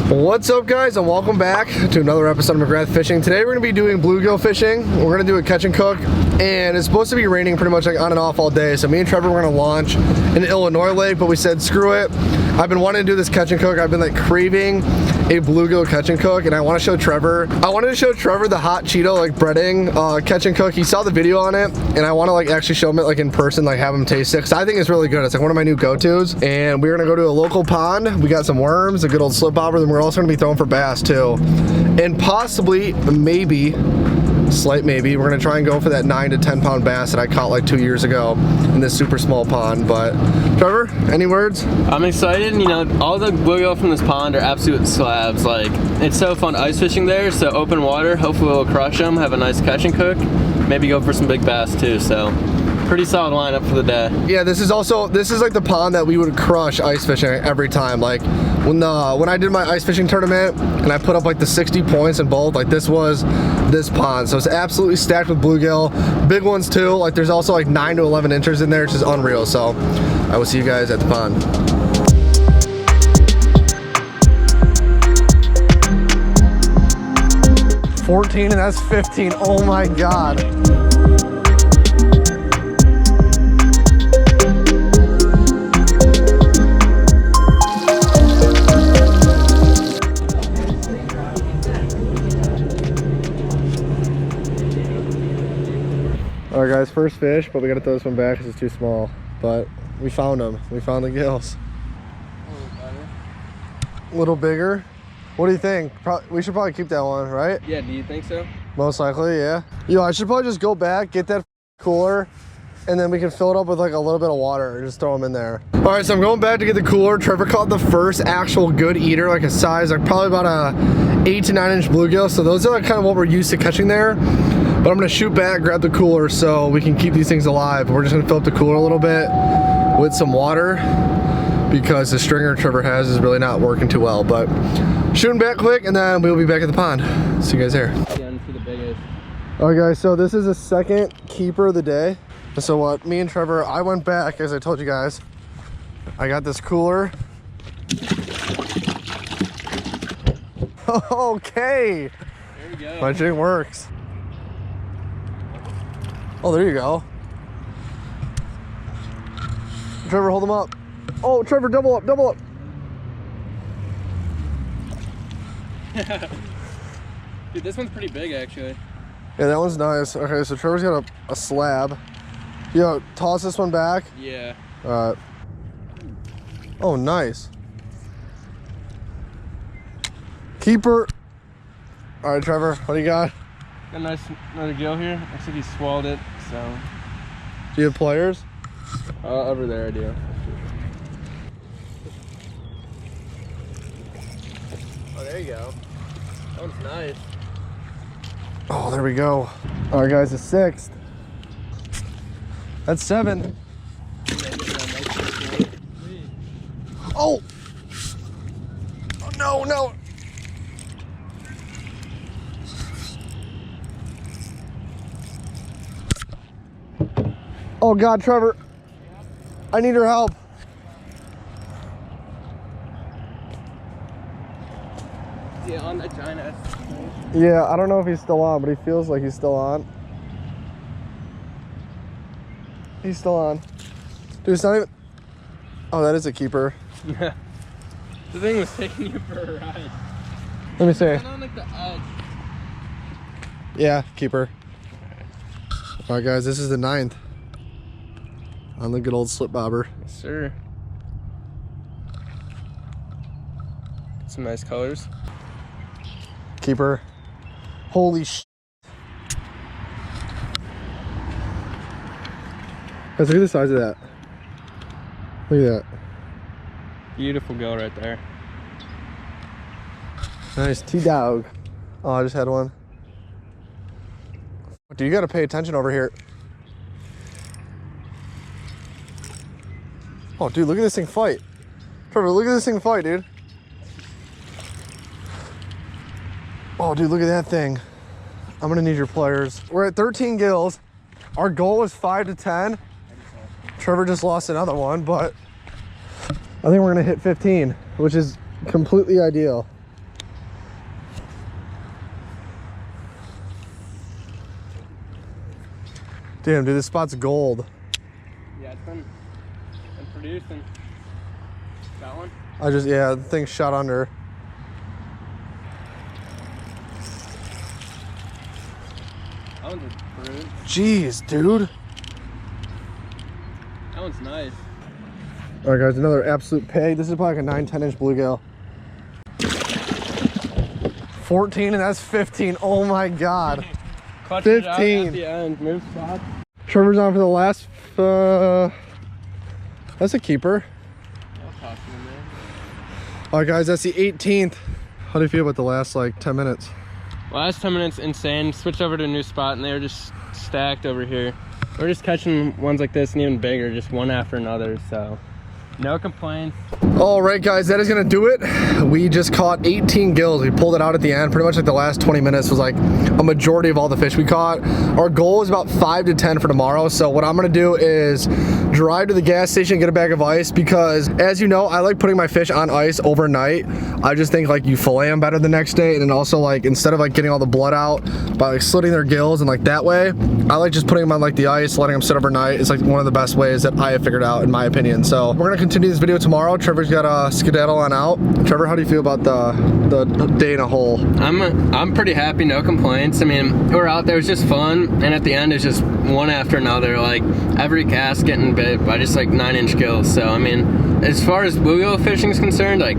What's up, guys, and welcome back to another episode of McGrath Fishing. Today we're going to be doing bluegill fishing. We're going to do a catch and cook, and it's supposed to be raining pretty much like on and off all day. So me and Trevor were going to launch in Illinois Lake, but we said screw it. I've been wanting to do this catch and cook. I've been like craving a bluegill catch and cook, and I want to show Trevor. I wanted to show Trevor the hot Cheeto like breading catch and cook. He saw the video on it, and I want to like actually show him it like in person, like have him taste it, because I think it's really good. It's like one of my new go-tos. And we're gonna go to a local pond. We got some worms, a good old slip bobber, then we're also gonna be throwing for bass too, and possibly, maybe, slight maybe, we're gonna try and go for that 9 to 10 pound bass that I caught like 2 years ago in this super small pond. But Trevor, any words? I'm excited. You know, all the bluegill from this pond are absolute slabs. Like, it's so fun ice fishing there. So open water, hopefully we'll crush them, have a nice catch and cook, maybe go for some big bass too. So pretty solid lineup for the day. Yeah, this is like the pond that we would crush ice fishing every time. Like when I did my ice fishing tournament and I put up like the 60 points in both, like this was this pond. So it's absolutely stacked with bluegill, big ones too. Like there's also like 9 to 11 inches in there, which is unreal. So I will see you guys at the pond. $14 and that's $15. Oh my God. All right, guys, first fish, but we gotta throw this one back because it's too small. But we found them. We found the gills. A little bigger. What do you think? We should probably keep that one, right? Yeah, do you think so? Most likely, yeah. Yo, I should probably just go back, get that cooler, and then we can fill it up with like a little bit of water and just throw them in there. All right, so I'm going back to get the cooler. Trevor caught the first actual good eater, like a size, like probably about a 8 to 9 inch bluegill. So those are like kind of what we're used to catching there. But I'm gonna shoot back, grab the cooler so we can keep these things alive. We're just gonna fill up the cooler a little bit with some water because the stringer Trevor has is really not working too well. But shooting back quick, and then we'll be back at the pond. See you guys there. For the biggest. All right, guys, so this is the second keeper of the day. So what, me and Trevor, I went back, as I told you guys. I got this cooler. Okay. There we go. My jig works. Oh, there you go. Trevor, hold them up. Oh, Trevor, double up, double up. Dude, this one's pretty big, actually. Yeah, that one's nice. Okay, so Trevor's got a slab. Yo, toss this one back. Yeah. Oh, nice. Keeper. All right, Trevor, what do you got? Got a nice another gill here. Looks like he swallowed it, so. Do you have pliers? Over there I do. Oh, there you go. That one's nice. Oh, there we go. All right, guys, the 6th. That's 7. Oh! Oh, no, no. Oh, God, Trevor. I need your help. Yeah, on that giant ass. Yeah, I don't know if he's still on, but he feels like he's still on. He's still on. Dude, it's not even... Oh, that is a keeper. The thing was taking you for a ride. Let me see. It's on like the edge. Yeah, keeper. All right, guys, this is the 9th. On the good old slip bobber. Yes, sir. Some nice colors. Keeper. Holy sh! Guys, look at the size of that. Look at that. Beautiful gill right there. Nice T-dog. Oh, I just had one. Dude, you gotta pay attention over here. Oh, dude, look at this thing fight. Trevor, look at this thing fight, dude. Oh, dude, look at that thing. I'm gonna need your pliers. We're at 13 gills. Our goal is 5 to 10. Trevor just lost another one, but I think we're gonna hit 15, which is completely ideal. Damn, dude, this spot's gold. Yeah, it's been producing. Got one? Yeah, the thing shot under. That one's a fruit. Jeez, dude. That one's nice. All right, guys, another absolute pig. This is probably like a 9-10 inch bluegill. 14, and that's 15. Oh my God. 15. At the end. Move spot. Trevor's on for the last. That's a keeper. All right, guys, that's the 18th. How do you feel about the last like 10 minutes? Last 10 minutes, insane. Switched over to a new spot, and they were just stacked over here. We're just catching ones like this and even bigger, just one after another, so no complaints. All right, guys, that is gonna do it. We just caught 18 gills. We pulled it out at the end. Pretty much like the last 20 minutes was like a majority of all the fish we caught. Our goal is about 5 to 10 for tomorrow. So what I'm gonna do is drive to the gas station, get a bag of ice, because as you know, I like putting my fish on ice overnight. I just think like you fillet them better the next day, and then also like instead of like getting all the blood out by like slitting their gills and like that way, I like just putting them on like the ice, letting them sit overnight. It's like one of the best ways that I have figured out in my opinion. So we're gonna continue this video tomorrow. Trevor's got a skedaddle on out. Trevor, how do you feel about the day in a hole? I'm pretty happy, no complaints. I mean, we're out there, it was just fun, and at the end it's just one after another. Like every cast getting bit by just like 9-inch gills. So I mean, as far as bluegill fishing is concerned, like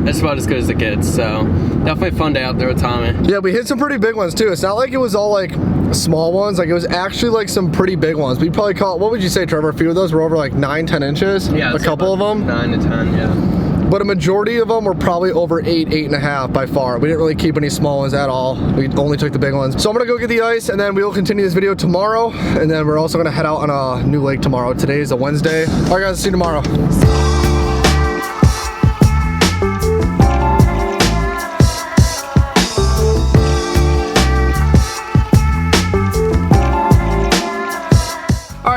it's about as good as it gets. So definitely a fun day out there with Tommy. Yeah, we hit some pretty big ones too. It's not like it was all like small ones. Like it was actually like some pretty big ones. We probably caught, what would you say, Trevor? A few of those were over like 9-10 inches. Yeah, a couple of them. 9 to 10, yeah. But a majority of them were probably over 8.5 by far. We didn't really keep any small ones at all. We only took the big ones. So I'm gonna go get the ice, and then we will continue this video tomorrow. And then we're also gonna head out on a new lake tomorrow. Today is a Wednesday. All right, guys, see you tomorrow.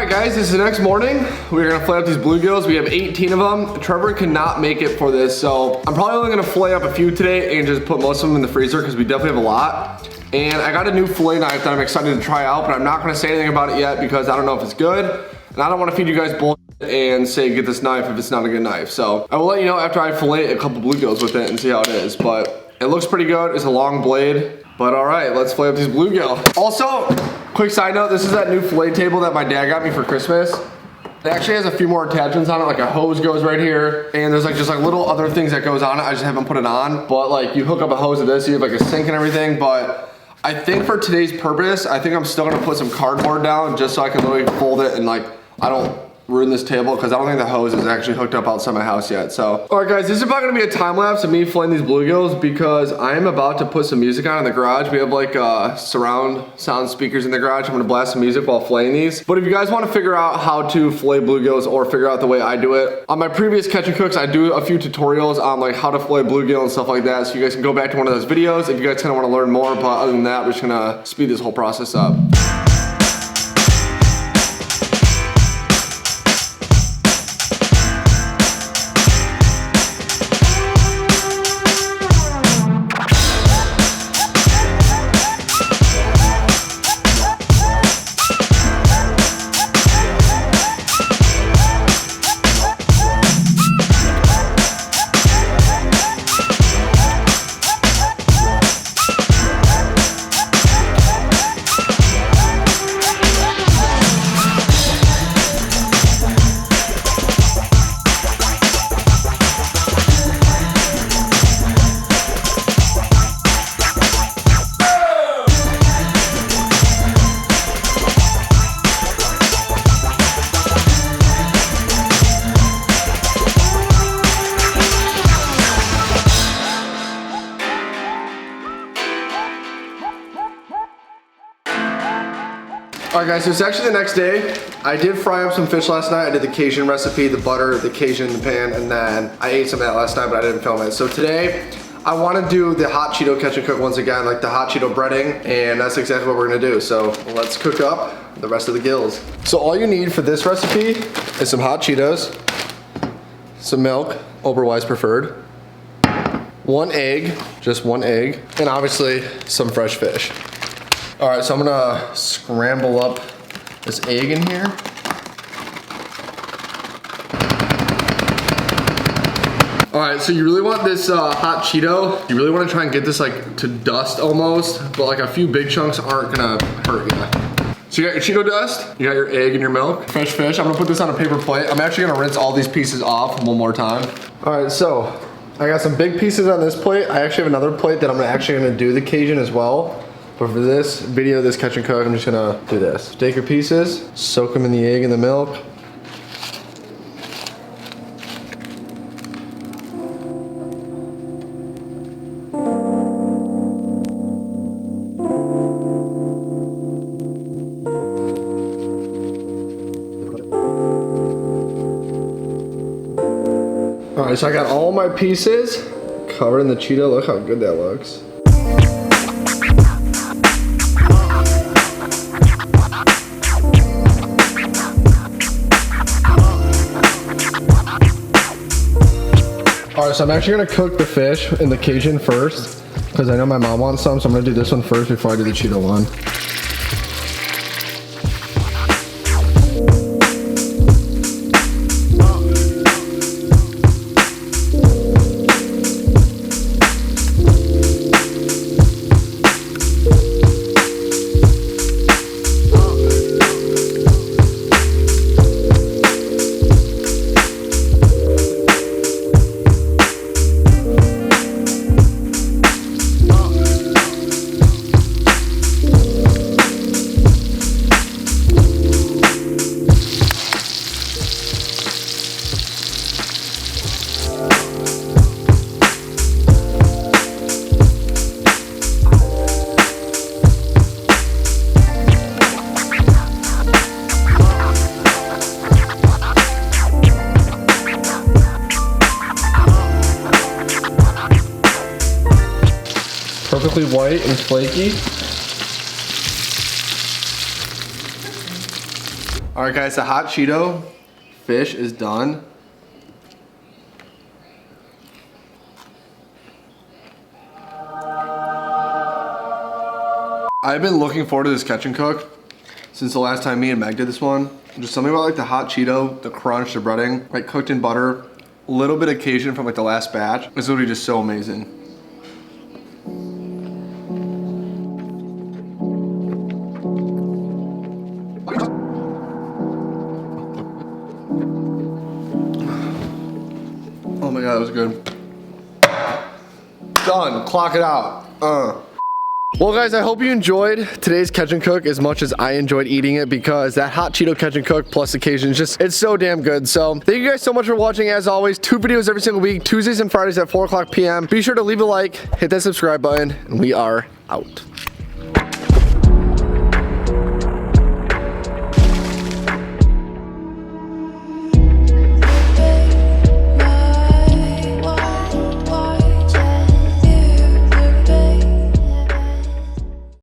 Guys, this is the next morning. We're gonna fillet up these bluegills. We have 18 of them. Trevor cannot make it for this, so I'm probably only gonna fillet up a few today and just put most of them in the freezer because we definitely have a lot. And I got a new fillet knife that I'm excited to try out, but I'm not gonna say anything about it yet because I don't know if it's good. And I don't wanna feed you guys bullshit and say get this knife if it's not a good knife. So I will let you know after I fillet a couple bluegills with it and see how it is. But it looks pretty good. It's a long blade. But all right, let's fillet up these bluegill. Also, quick side note, this is that new fillet table that my dad got me for Christmas. It actually has a few more attachments on it, like a hose goes right here, and there's like just like little other things that goes on it. I just haven't put it on, but like you hook up a hose to this, you have like a sink and everything. But I think for today's purpose, I think I'm still gonna put some cardboard down just so I can literally fold it and like I don't ruin this table because I don't think the hose is actually hooked up outside my house yet. So, all right, guys, this is about gonna be a time lapse of me filleting these bluegills because I am about to put some music on in the garage. We have like surround sound speakers in the garage. I'm gonna blast some music while filleting these. But if you guys want to figure out how to fillet bluegills or figure out the way I do it, on my previous Catch and Cooks, I do a few tutorials on like how to fillet bluegill and stuff like that. So you guys can go back to one of those videos if you guys kind of want to learn more. But other than that, we're just gonna speed this whole process up. All right, guys, so it's actually the next day. I did fry up some fish last night. I did the Cajun recipe, the butter, the Cajun in the pan, and then I ate some of that last night, but I didn't film it. So today, I want to do the hot Cheeto catch and cook once again, like the hot Cheeto breading, and that's exactly what we're gonna do. So let's cook up the rest of the gills. So all you need for this recipe is some hot Cheetos, some milk, Walleyes preferred, 1 egg, just 1 egg, and obviously some fresh fish. All right, so I'm gonna scramble up this egg in here. All right, so you really want this hot Cheeto. You really want to try and get this like to dust almost, but like a few big chunks aren't gonna hurt you. So you got your Cheeto dust, you got your egg and your milk. Fresh fish, I'm gonna put this on a paper plate. I'm actually gonna rinse all these pieces off one more time. All right, so I got some big pieces on this plate. I actually have another plate that I'm actually gonna do the Cajun as well. But for this video, this catch and cook, I'm just gonna do this. Take your pieces, soak them in the egg and the milk. All right, so I got all my pieces covered in the Cheeto. Look how good that looks. All right, so I'm actually gonna cook the fish in the Cajun first because I know my mom wants some, so I'm gonna do this one first before I do the Cheeto one. Perfectly white and flaky. All right, guys, the hot Cheeto fish is done. I've been looking forward to this catch and cook since the last time me and Meg did this one. Just something about like the hot Cheeto, the crunch, the breading, like cooked in butter, a little bit of Cajun from like the last batch. It's literally just so amazing. Oh my God, that was good. Done, clock it out. Well guys, I hope you enjoyed today's catch and cook as much as I enjoyed eating it, because that hot Cheeto catch and cook plus occasion is just, it's so damn good. So thank you guys so much for watching. As always, 2 videos every single week, Tuesdays and Fridays at 4 o'clock p.m. Be sure to leave a like, hit that subscribe button, and we are out.